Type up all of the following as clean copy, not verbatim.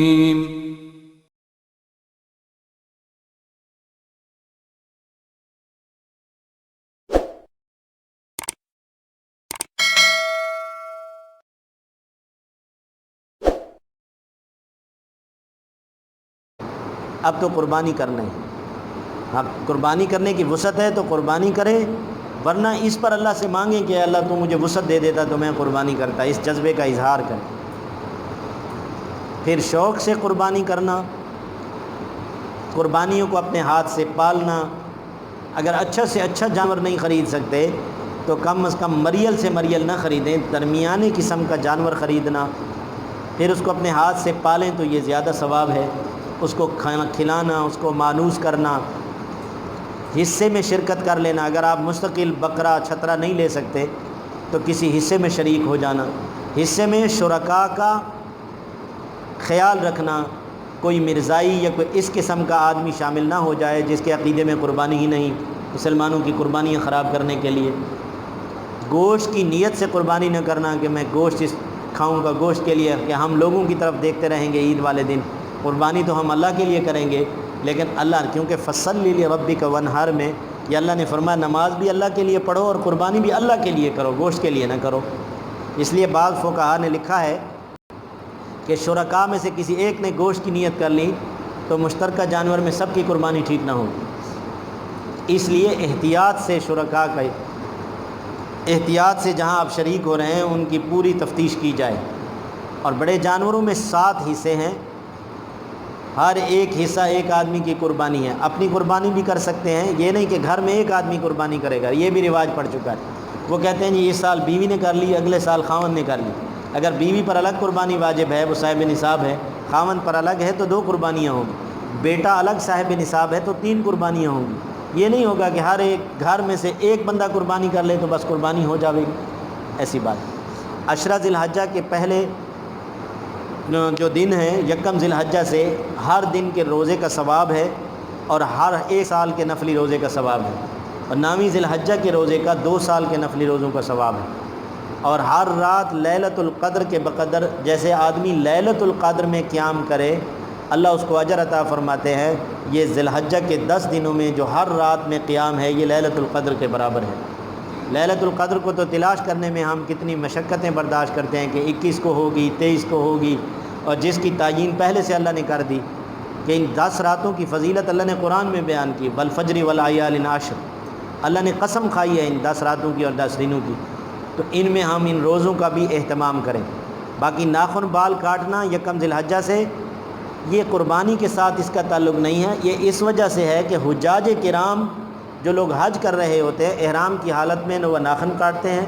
اب تو قربانی کرنا ہے، اب قربانی کرنے کی وسعت ہے تو قربانی کرے، ورنہ اس پر اللہ سے مانگیں کہ اللہ تو مجھے وسعت دے دیتا تو میں قربانی کرتا، اس جذبے کا اظہار کریں۔ پھر شوق سے قربانی کرنا، قربانیوں کو اپنے ہاتھ سے پالنا، اگر اچھا سے اچھا جانور نہیں خرید سکتے تو کم از کم مریل سے مریل نہ خریدیں، درمیانے قسم کا جانور خریدنا، پھر اس کو اپنے ہاتھ سے پالیں تو یہ زیادہ ثواب ہے۔ اس کو کھانا کھلانا، اس کو مانوس کرنا، حصے میں شرکت کر لینا، اگر آپ مستقل بکرا چھترا نہیں لے سکتے تو کسی حصے میں شریک ہو جانا، حصے میں شرکاء کا خیال رکھنا، کوئی مرزائی یا کوئی اس قسم کا آدمی شامل نہ ہو جائے جس کے عقیدے میں قربانی ہی نہیں، مسلمانوں کی قربانیاں خراب کرنے کے لیے۔ گوشت کی نیت سے قربانی نہ کرنا کہ میں گوشت کھاؤں گا گوشت کے لیے، کہ ہم لوگوں کی طرف دیکھتے رہیں گے عید والے دن، قربانی تو ہم اللہ کے لیے کریں گے، لیکن اللہ، کیونکہ فصلی لربک وانحر میں یہ اللہ نے فرمایا نماز بھی اللہ کے لیے پڑھو اور قربانی بھی اللہ کے لیے کرو، گوشت کے لیے نہ کرو۔ اس لیے بعض فقہا نے لکھا ہے کہ شرکاء میں سے کسی ایک نے گوشت کی نیت کر لی تو مشترکہ جانور میں سب کی قربانی ٹھیک نہ ہوگی، اس لیے احتیاط سے شرکاء کا احتیاط سے جہاں آپ شریک ہو رہے ہیں ان کی پوری تفتیش کی جائے۔ اور بڑے جانوروں میں 7 حصے ہیں، ہر ایک حصہ ایک آدمی کی قربانی ہے، اپنی قربانی بھی کر سکتے ہیں، یہ نہیں کہ گھر میں ایک آدمی قربانی کرے گا، یہ بھی رواج پڑ چکا ہے۔ وہ کہتے ہیں جی اس سال بیوی نے کر لی، اگلے سال خاوند نے کر لی، اگر بیوی پر الگ قربانی واجب ہے، وہ صاحب نصاب ہے، خاوند پر الگ ہے تو 2 قربانیاں ہوں گی، بیٹا الگ صاحب نصاب ہے تو 3 قربانیاں ہوں گی۔ یہ نہیں ہوگا کہ ہر ایک گھر میں سے ایک بندہ قربانی کر لے تو بس قربانی ہو جاوے گی، ایسی بات۔ عشرہ ذی الحجہ کے پہلے جو دن ہے، یکم ذی الحجہ سے ہر دن کے روزے کا ثواب ہے اور ہر ایک سال کے نفلی روزے کا ثواب ہے، اور 9ویں ذی الحجہ کے روزے کا 2 سال کے نفلی روزوں کا ثواب ہے، اور ہر رات لیلۃ القدر کے بقدر جیسے آدمی لیلۃ القدر میں قیام کرے اللہ اس کو اجر عطا فرماتے ہیں۔ یہ ذی الحجہ کے 10 دنوں میں جو ہر رات میں قیام ہے یہ لیلۃ القدر کے برابر ہے۔ لیلۃ القدر کو تو تلاش کرنے میں ہم کتنی مشقتیں برداشت کرتے ہیں کہ 21 کو ہوگی، 23 کو ہوگی، اور جس کی تعیین پہلے سے اللہ نے کر دی کہ ان 10 راتوں کی فضیلت اللہ نے قرآن میں بیان کی، والفجر والیال عشر، اللہ نے قسم کھائی ہے ان 10 راتوں کی اور 10 دنوں کی، تو ان میں ہم ان روزوں کا بھی اہتمام کریں۔ باقی ناخن بال کاٹنا یکم ذی الحجہ سے یہ قربانی کے ساتھ اس کا تعلق نہیں ہے، یہ اس وجہ سے ہے کہ حجاج کرام جو لوگ حج کر رہے ہوتے ہیں احرام کی حالت میں نہ وہ ناخن کاٹتے ہیں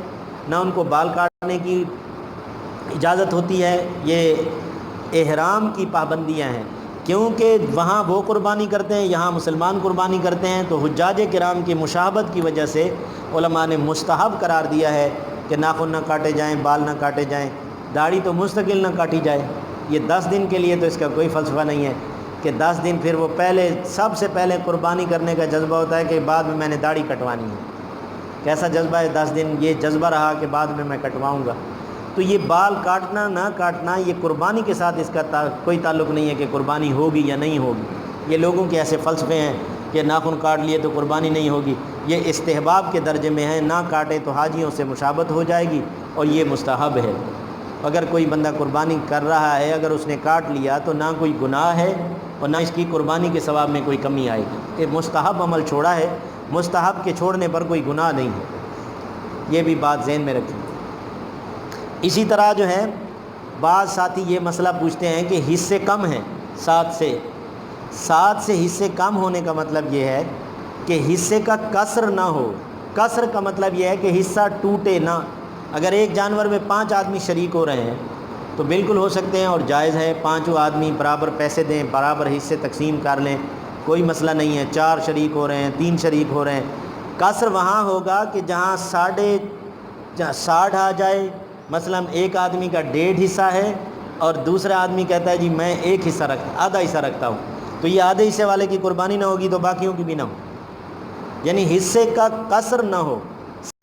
نہ ان کو بال کاٹنے کی اجازت ہوتی ہے، یہ احرام کی پابندیاں ہیں، کیونکہ وہاں وہ قربانی کرتے ہیں یہاں مسلمان قربانی کرتے ہیں، تو حجاج کرام کی مشابہت کی وجہ سے علماء نے مستحب قرار دیا ہے کہ ناخن نہ کاٹے جائیں، بال نہ کاٹے جائیں، داڑھی تو مستقل نہ کاٹی جائے۔ یہ 10 دن کے لیے تو اس کا کوئی فلسفہ نہیں ہے کہ 10 دن پھر وہ پہلے سب سے پہلے قربانی کرنے کا جذبہ ہوتا ہے کہ بعد میں نے داڑھی کٹوانی ہے، کیسا جذبہ ہے 10 دن یہ جذبہ رہا کہ بعد میں کٹواؤں گا۔ تو یہ بال کاٹنا نہ کاٹنا یہ قربانی کے ساتھ اس کا کوئی تعلق نہیں ہے کہ قربانی ہوگی یا نہیں ہوگی۔ یہ لوگوں کے ایسے فلسفے ہیں کہ ناخن کاٹ لیے تو قربانی نہیں ہوگی، یہ استحباب کے درجے میں ہے، نہ کاٹے تو حاجیوں سے مشابہت ہو جائے گی اور یہ مستحب ہے۔ اگر کوئی بندہ قربانی کر رہا ہے اگر اس نے کاٹ لیا تو نہ کوئی گناہ ہے اور نہ اس کی قربانی کے ثواب میں کوئی کمی آئے گی، یہ مستحب عمل چھوڑا ہے، مستحب کے چھوڑنے پر کوئی گناہ نہیں ہے، یہ بھی بات ذہن میں رکھیں۔ اسی طرح جو ہے بعض ساتھی یہ مسئلہ پوچھتے ہیں کہ حصے کم ہیں 7 سے حصے کم ہونے کا مطلب یہ ہے کہ حصے کا کسر نہ ہو، کسر کا مطلب یہ ہے کہ حصہ ٹوٹے نہ۔ اگر ایک جانور میں 5 آدمی شریک ہو رہے ہیں تو بالکل ہو سکتے ہیں اور جائز ہے 5 آدمی برابر پیسے دیں، برابر حصے تقسیم کر لیں، کوئی مسئلہ نہیں ہے۔ 4 شریک ہو رہے ہیں، 3 شریک ہو رہے ہیں، کسر وہاں ہوگا کہ جہاں 60 آ جائے، مثلا ایک آدمی کا 1.5 حصہ ہے اور دوسرا آدمی کہتا ہے جی میں ایک حصہ آدھا حصہ رکھتا ہوں، تو یہ آدھے حصے والے کی قربانی نہ ہوگی تو باقیوں کی بھی نہ ہو، یعنی حصے کا کسر نہ ہو۔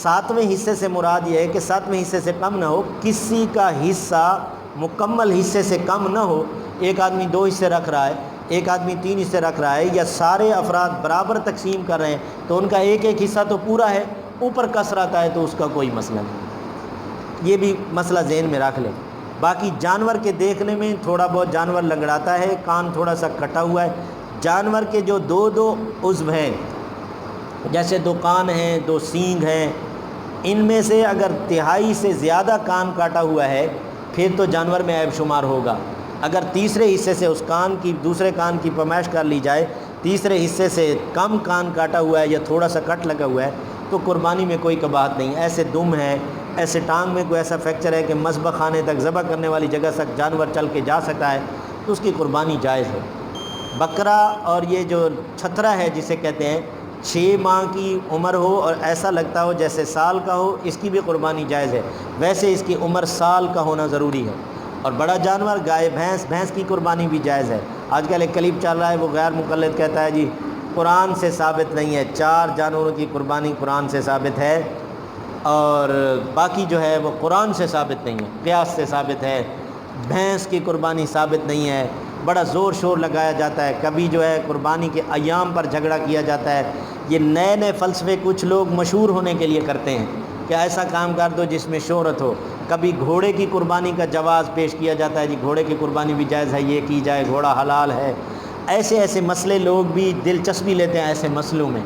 7ویں حصے سے مراد یہ ہے کہ 7ویں حصے سے کم نہ ہو، کسی کا حصہ مکمل حصے سے کم نہ ہو، ایک آدمی 2 حصے رکھ رہا ہے، ایک آدمی 3 حصے رکھ رہا ہے، یا سارے افراد برابر تقسیم کر رہے ہیں تو ان کا ایک ایک حصہ تو پورا ہے، اوپر کسر آتا ہے تو اس کا کوئی مسئلہ نہیں۔ یہ بھی مسئلہ ذہن میں رکھ لیں۔ باقی جانور کے دیکھنے میں تھوڑا بہت جانور لنگڑاتا ہے، کان تھوڑا سا کٹا ہوا ہے۔ جانور کے جو 2 عضو ہیں، جیسے 2 کان ہیں، 2 سینگ ہیں، ان میں سے اگر تہائی سے زیادہ کان کاٹا ہوا ہے پھر تو جانور میں عیب شمار ہوگا۔ اگر تیسرے حصے سے اس کان کی دوسرے کان کی پیمائش کر لی جائے، تیسرے حصے سے کم کان کاٹا ہوا ہے یا تھوڑا سا کٹ لگا ہوا ہے تو قربانی میں کوئی کباہت نہیں۔ ایسے دم ہے، ایسے ٹانگ میں کوئی ایسا فریکچر ہے کہ مذبح خانے تک ذبح کرنے والی جگہ تک جانور چل کے جا سکتا ہے تو اس کی قربانی جائز ہے۔ بکرا اور یہ جو چھترا ہے جسے کہتے ہیں، 6 ماہ کی عمر ہو اور ایسا لگتا ہو جیسے سال کا ہو، اس کی بھی قربانی جائز ہے۔ ویسے اس کی عمر سال کا ہونا ضروری ہے۔ اور بڑا جانور گائے، بھینس کی قربانی بھی جائز ہے۔ آج کل ایک کلپ چل رہا ہے، وہ غیر مقلد کہتا ہے جی قرآن سے ثابت نہیں ہے، 4 جانوروں کی قربانی قرآن سے ثابت ہے اور باقی جو ہے وہ قرآن سے ثابت نہیں ہے، قیاس سے ثابت ہے۔ بھینس کی قربانی ثابت نہیں ہے، بڑا زور شور لگایا جاتا ہے، کبھی جو ہے قربانی کے ایام پر جھگڑا کیا جاتا ہے۔ یہ نئے فلسفے کچھ لوگ مشہور ہونے کے لیے کرتے ہیں کہ ایسا کام کر دو جس میں شہرت ہو۔ کبھی گھوڑے کی قربانی کا جواز پیش کیا جاتا ہے، جی گھوڑے کی قربانی بھی جائز ہے، یہ کی جائے، گھوڑا حلال ہے۔ ایسے مسئلے لوگ بھی دلچسپی لیتے ہیں ایسے مسئلوں میں،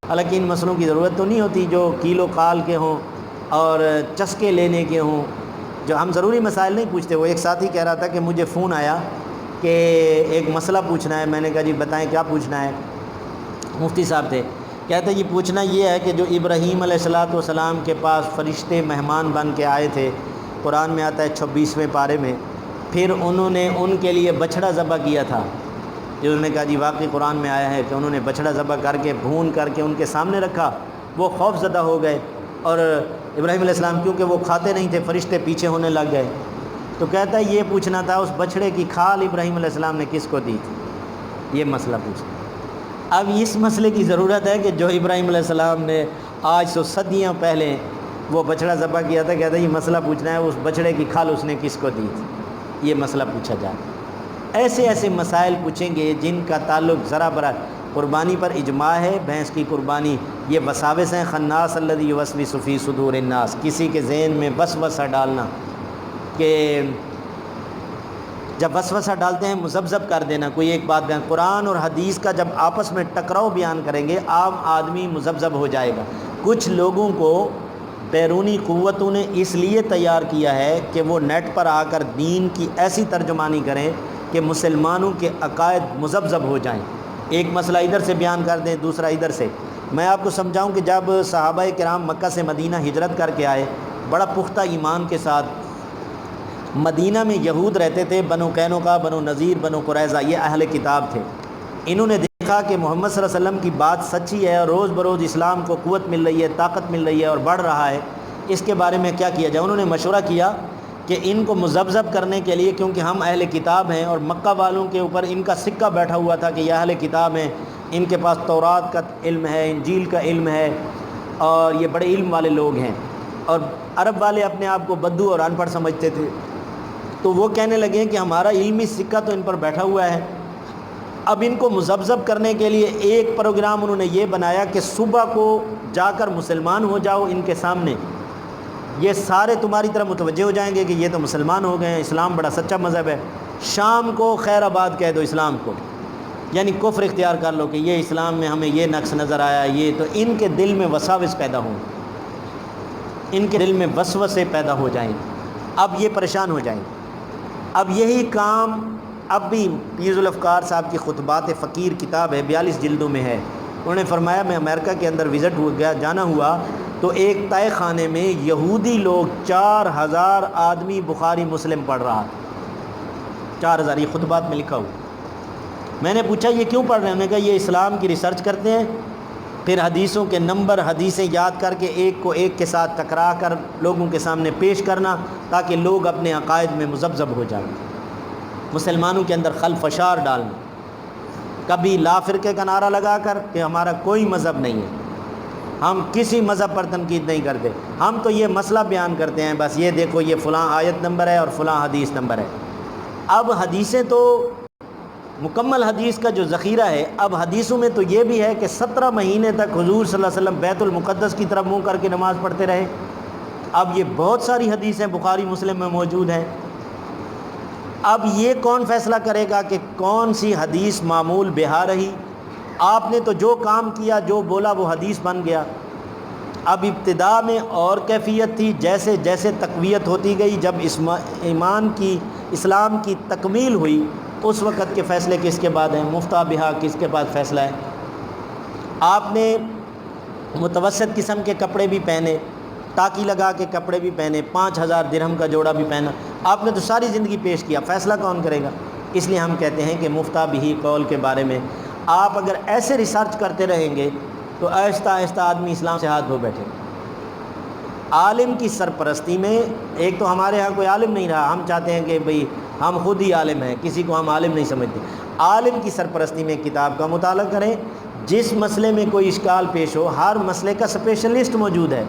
حالانکہ ان مسئلوں کی ضرورت تو نہیں ہوتی جو کیلو کال کے ہوں اور چسکے لینے کے ہوں۔ جو ہم ضروری مسائل نہیں پوچھتے۔ وہ ایک ساتھی کہہ رہا تھا کہ مجھے فون آیا کہ ایک مسئلہ پوچھنا ہے۔ میں نے کہا جی بتائیں کیا پوچھنا ہے؟ مفتی صاحب تھے، کہتے ہیں جی پوچھنا یہ ہے کہ جو ابراہیم علیہ السلام کے پاس فرشتے مہمان بن کے آئے تھے، قرآن میں آتا ہے 26ویں پارے میں، پھر انہوں نے ان کے لیے بچھڑا ذبح کیا تھا۔ جو انہوں نے کہا جی واقعی قرآن میں آیا ہے کہ انہوں نے بچھڑا ذبح کر کے بھون کر کے ان کے سامنے رکھا، وہ خوف زدہ ہو گئے، اور ابراہیم علیہ السلام کیونکہ وہ کھاتے نہیں تھے، فرشتے پیچھے ہونے لگ گئے۔ تو کہتا ہے یہ پوچھنا تھا اس بچھڑے کی کھال ابراہیم علیہ السلام نے کس کو دی تھی؟ یہ مسئلہ پوچھنا۔ اب اس مسئلے کی ضرورت ہے کہ جو ابراہیم علیہ السلام نے آج سے صدیاں پہلے وہ بچھڑا ذبح کیا تھا، کہتا ہے یہ مسئلہ پوچھنا ہے اس بچھڑے کی کھال اس نے کس کو دی تھی، یہ مسئلہ پوچھا جائے۔ ایسے مسائل پوچھیں گے جن کا تعلق ذرا برا قربانی پر اجماع ہے۔ بھینس کی قربانی یہ وساوس ہیں، خناس الذی یوسوس فی صدور الناس، کسی کے ذہن میں وسوسہ ڈالنا، کہ جب وسوسہ ڈالتے ہیں مذبذب کر دینا، کوئی ایک بات بیان۔ قرآن اور حدیث کا جب آپس میں ٹکراؤ بیان کریں گے عام آدمی مذبذب ہو جائے گا۔ کچھ لوگوں کو بیرونی قوتوں نے اس لیے تیار کیا ہے کہ وہ نیٹ پر آ کر دین کی ایسی ترجمانی کریں کہ مسلمانوں کے عقائد مذبذب ہو جائیں۔ ایک مسئلہ ادھر سے بیان کر دیں، دوسرا ادھر سے۔ میں آپ کو سمجھاؤں کہ جب صحابہ کرام مکہ سے مدینہ ہجرت کر کے آئے بڑا پختہ ایمان کے ساتھ، مدینہ میں یہود رہتے تھے، بنو قینقاع، بنو نذیر، بنو قریظہ، یہ اہل کتاب تھے۔ انہوں نے دیکھا کہ محمد صلی اللہ علیہ وسلم کی بات سچی ہے اور روز بروز اسلام کو قوت مل رہی ہے، طاقت مل رہی ہے اور بڑھ رہا ہے، اس کے بارے میں کیا کیا جائے۔ انہوں نے مشورہ کیا کہ ان کو مذبذب کرنے کے لیے، کیونکہ ہم اہل کتاب ہیں اور مکہ والوں کے اوپر ان کا سکہ بیٹھا ہوا تھا کہ یہ اہل کتاب ہیں، ان کے پاس تورات کا علم ہے، انجیل کا علم ہے اور یہ بڑے علم والے لوگ ہیں، اور عرب والے اپنے آپ کو بدو اور ان پڑھ سمجھتے تھے۔ تو وہ کہنے لگے کہ ہمارا علمی سکہ تو ان پر بیٹھا ہوا ہے، اب ان کو مذبذب کرنے کے لیے ایک پروگرام انہوں نے یہ بنایا کہ صبح کو جا کر مسلمان ہو جاؤ ان کے سامنے، یہ سارے تمہاری طرف متوجہ ہو جائیں گے کہ یہ تو مسلمان ہو گئے ہیں، اسلام بڑا سچا مذہب ہے۔ شام کو خیر آباد کہہ دو اسلام کو، یعنی کفر اختیار کر لو کہ یہ اسلام میں ہمیں یہ نقص نظر آیا، یہ تو ان کے دل میں وساوس پیدا ہوں، ان کے دل میں وسوسے پیدا ہو جائیں، اب یہ پریشان ہو جائیں۔ اب یہی کام اب بھی پیرز الافکار صاحب کی خطبات فقیر کتاب ہے، 42 جلدوں میں ہے۔ انہوں نے فرمایا میں امریکہ کے اندر وزٹ ہو گیا، جانا ہوا تو ایک تہہ خانے میں یہودی لوگ 4000 آدمی بخاری مسلم پڑھ رہا، 4000، یہ خطبات میں لکھا ہوا۔ میں نے پوچھا یہ کیوں پڑھ رہے ہیں؟ انہوں نے کہا یہ اسلام کی ریسرچ کرتے ہیں، پھر حدیثوں کے نمبر، حدیثیں یاد کر کے ایک کو ایک کے ساتھ ٹکرا کر لوگوں کے سامنے پیش کرنا تاکہ لوگ اپنے عقائد میں مذبذب ہو جائیں، مسلمانوں کے اندر خلفشار ڈالنا، کبھی لا فرقے کا نعرہ لگا کر کہ ہمارا کوئی مذہب نہیں ہے، ہم کسی مذہب پر تنقید نہیں کرتے، ہم تو یہ مسئلہ بیان کرتے ہیں، بس یہ دیکھو یہ فلاں آیت نمبر ہے اور فلاں حدیث نمبر ہے۔ اب حدیثیں تو مکمل حدیث کا جو ذخیرہ ہے، اب حدیثوں میں تو یہ بھی ہے کہ 17 مہینے تک حضور صلی اللہ علیہ وسلم بیت المقدس کی طرف منہ کر کے نماز پڑھتے رہے۔ اب یہ بہت ساری حدیثیں بخاری مسلم میں موجود ہیں۔ اب یہ کون فیصلہ کرے گا کہ کون سی حدیث معمول بہا رہی؟ آپ نے تو جو کام کیا، جو بولا، وہ حدیث بن گیا۔ اب ابتدا میں اور کیفیت تھی، جیسے جیسے تقویت ہوتی گئی، جب اسلام کی تکمیل ہوئی، اس وقت کے فیصلے کس کے بعد ہیں؟ مفتہ بہا کس کے بعد فیصلہ ہے؟ آپ نے متوسط قسم کے کپڑے بھی پہنے، ٹاکی لگا کے کپڑے بھی پہنے، 5000 درہم کا جوڑا بھی پہنا، آپ نے تو ساری زندگی پیش کیا، فیصلہ کون کرے گا؟ اس لیے ہم کہتے ہیں کہ مفتہ بہی قول کے بارے میں آپ اگر ایسے ریسرچ کرتے رہیں گے تو آہستہ آہستہ آدمی اسلام سے ہاتھ دھو بیٹھے گا۔ عالم کی سرپرستی میں، ایک تو ہمارے ہاں کوئی عالم نہیں رہا، ہم چاہتے ہیں کہ بھئی ہم خود ہی عالم ہیں، کسی کو ہم عالم نہیں سمجھتے۔ عالم کی سرپرستی میں کتاب کا مطالعہ کریں، جس مسئلے میں کوئی اشکال پیش ہو، ہر مسئلے کا اسپیشلسٹ موجود ہے۔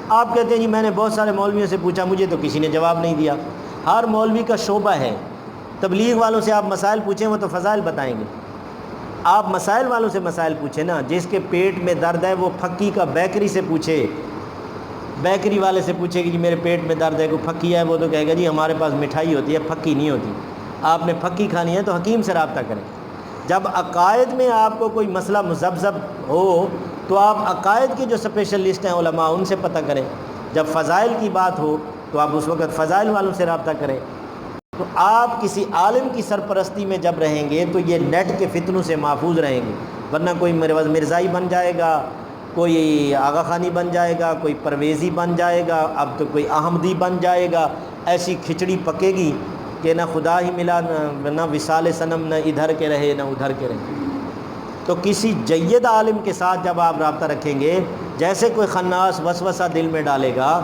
آپ کہتے ہیں جی میں نے بہت سارے مولویوں سے پوچھا، مجھے تو کسی نے جواب نہیں دیا۔ ہر مولوی کا شعبہ ہے۔ تبلیغ والوں سے آپ مسائل پوچھیں، وہ تو فضائل بتائیں گے۔ آپ مسائل والوں سے مسائل پوچھیں نا، جس کے پیٹ میں درد ہے وہ پھکی کا بیکری سے پوچھے، بیکری والے سے پوچھے کہ جی میرے پیٹ میں درد ہے، کوئی پھکی ہے؟ وہ تو کہے گا جی ہمارے پاس مٹھائی ہوتی ہے، پھکی نہیں ہوتی۔ آپ نے پھکی کھانی ہے تو حکیم سے رابطہ کریں۔ جب عقائد میں آپ کو کوئی مسئلہ مذبذب ہو تو آپ عقائد کے جو اسپیشلسٹ ہیں علماء، ان سے پتہ کریں۔ جب فضائل کی بات ہو تو آپ اس وقت فضائل والوں سے رابطہ کریں۔ تو آپ کسی عالم کی سرپرستی میں جب رہیں گے تو یہ نیٹ کے فتنوں سے محفوظ رہیں گے، ورنہ کوئی مرزائی بن جائے گا، کوئی آغا خانی بن جائے گا، کوئی پرویزی بن جائے گا، اب تو کوئی احمدی بن جائے گا۔ ایسی کھچڑی پکے گی کہ نہ خدا ہی ملا، نہ وصال صنم، نہ ادھر کے رہے نہ ادھر کے رہے۔ تو کسی جید عالم کے ساتھ جب آپ رابطہ رکھیں گے، جیسے کوئی خناس وسوسہ دل میں ڈالے گا،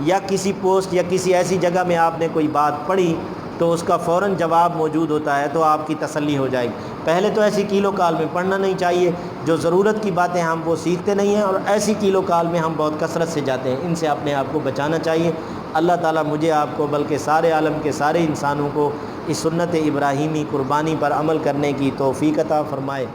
یا کسی پوسٹ یا کسی ایسی جگہ میں آپ نے کوئی بات پڑھی تو اس کا فوراً جواب موجود ہوتا ہے، تو آپ کی تسلی ہو جائے گی۔ پہلے تو ایسی کیلو کال میں پڑھنا نہیں چاہیے، جو ضرورت کی باتیں ہم وہ سیکھتے نہیں ہیں، اور ایسی کیلو کال میں ہم بہت کثرت سے جاتے ہیں، ان سے اپنے آپ کو بچانا چاہیے۔ اللہ تعالیٰ مجھے آپ کو بلکہ سارے عالم کے سارے انسانوں کو اس سنت ابراہیمی قربانی پر عمل کرنے کی توفیق عطا فرمائے۔